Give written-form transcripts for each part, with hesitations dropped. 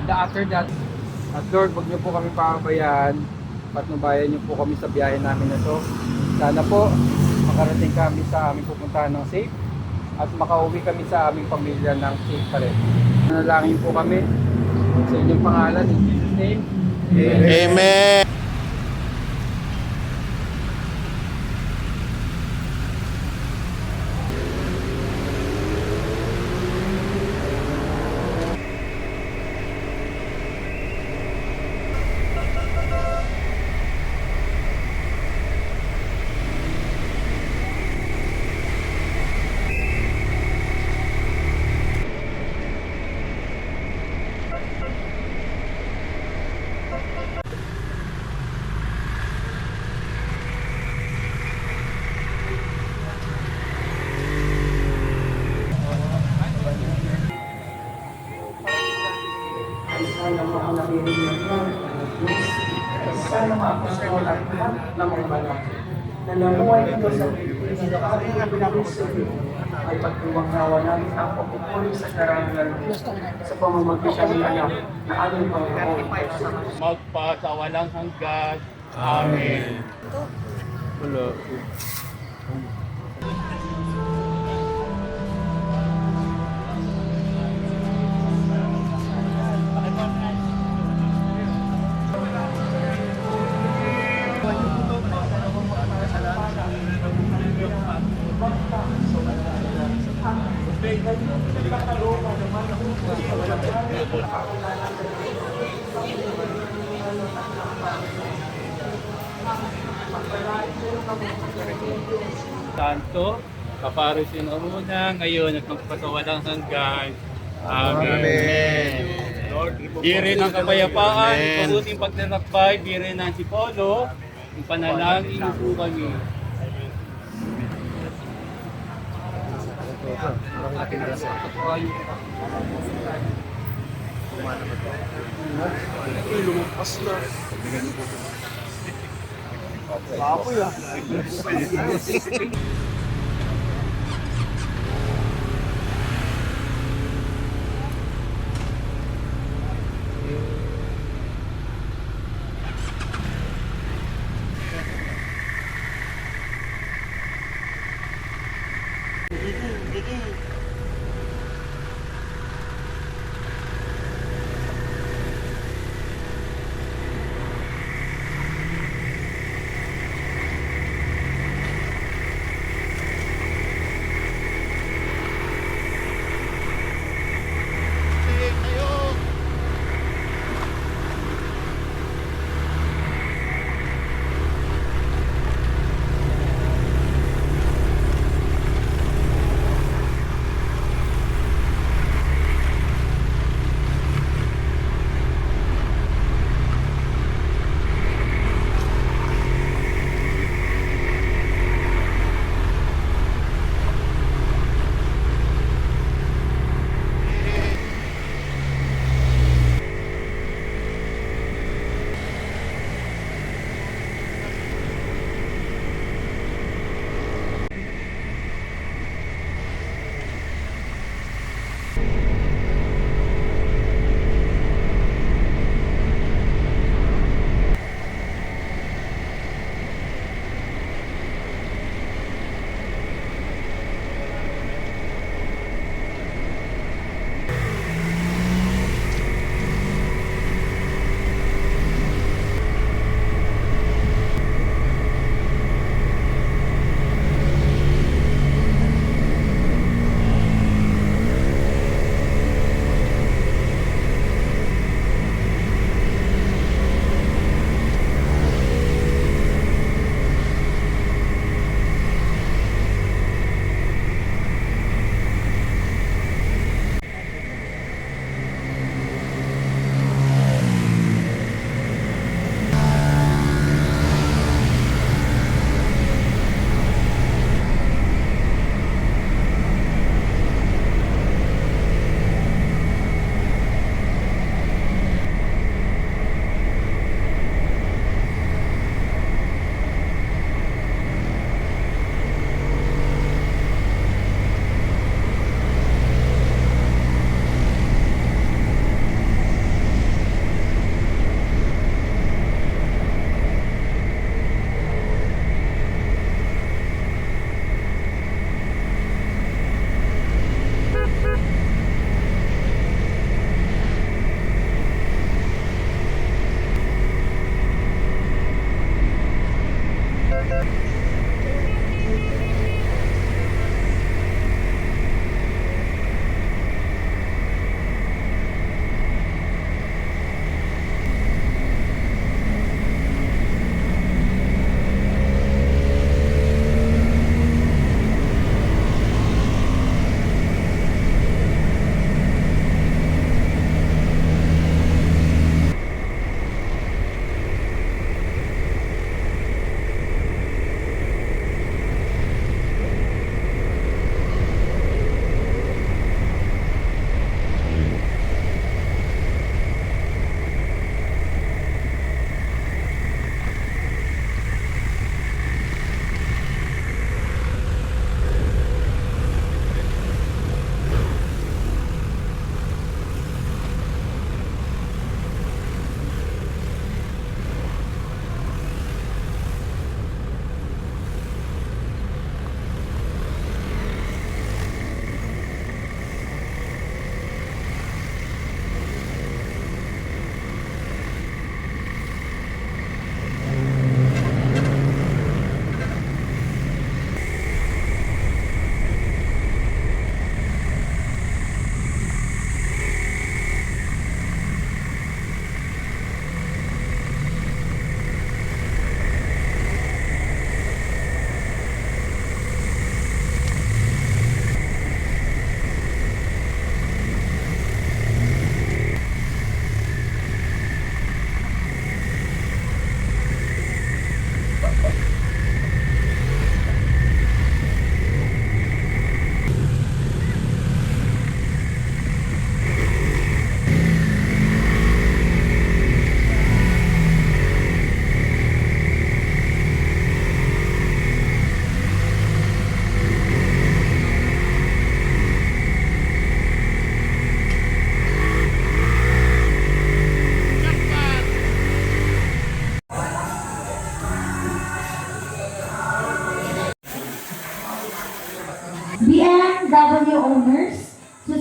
after that, at Lord, huwag niyo po kami pababayaan. Patnubayan niyo po kami sa biyahe namin na to. Sana po, makarating kami sa aming pupuntahan ng safe at makauwi kami sa aming pamilya ng safe pa rin. Nanalangin po kami sa inyong pangalan, in Jesus' name. Amen. Amen. Sana mga nakinig ng Lord, sana maapostol at lahat ng mga banal na namuhay ito sa Pilipinas ay pagtuwang-nawa namin ang pagpupuli sa karangal sa pamamagitan ng anak na aming Panginoon. Magpa sa walang hanggan. Amen. Wala. Santo, kaparisin o muna ngayon at magpasawalang hanggan. Amen. Lord, dirin ang kapayapaan, paruting paglalakbay, dirin ang Sipolo, ang panalangin po kami. Lumampas na. Baboy ah.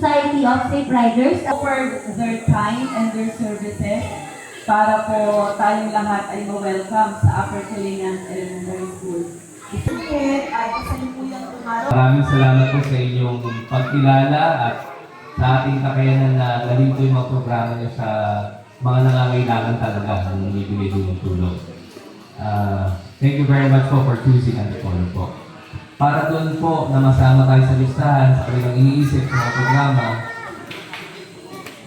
Society of Safe Riders. Offer their time and their services para po tayong lahat ay ma-welcome sa Upper Kalingan Elementary School. Ikit ay kasalukuyang tumaraw. Maraming salamat po sa inyong pagkilala at sa ating kakayanan na galing po yung mga programa niyo sa mga nangangailangan talaga ng bibigay din ng tulong. Thank you very much po for choosing Antipolo po. Para doon po na masama tayo sa listahan sa kanilang iniisip sa mga programa,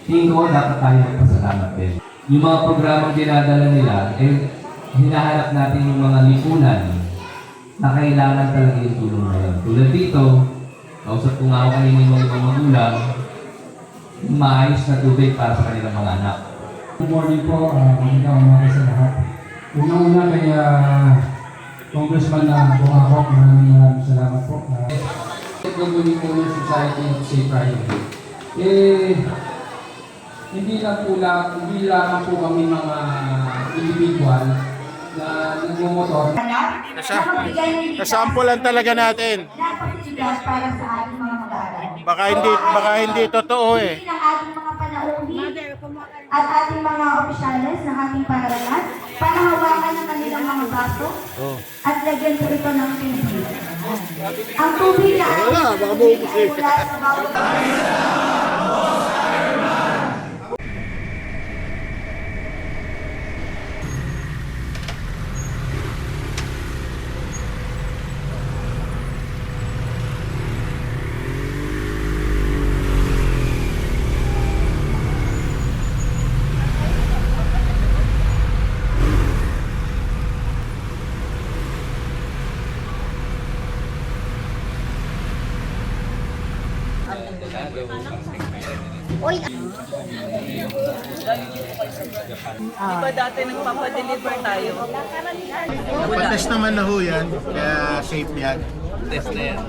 tingin ko dapat tayo magpasalamat din. Yung mga programang dinadala nila, hinahanap natin yung mga lipunan na kailangan talaga yung tulong na yun. Tulad dito, kausap ko nga ako kanina yung mga ibang magulang, maayos na tubig para sa kanilang mga anak. Good morning po, magandang umaga sa lahat. Unang-una kay Congressman na Bungakok, maraming salamat po. Gagawin po yung Society of Safe Riding. Hindi lamang po kami mga individual na nagmumotor. Kasampulan talaga natin. Napakasigas para sa ating mga mag-aaral. Baka hindi totoo eh. Ng ating mga panauhin at ating mga opisyales ng ating paaralan para hawakan ng kanilang mga baso at lagyan po ito ng tubig. Ang tubig na ating ay mula sa bawat Di ba dati nagpapadeliver tayo? Patest naman na ho yan, kaya safe yan. Test na yan.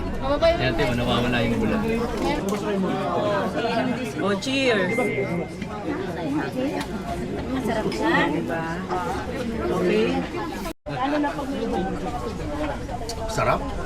Yan, Timo, nawawala yung bulan. Oh, cheers! masarap siya. Okay. Sarap.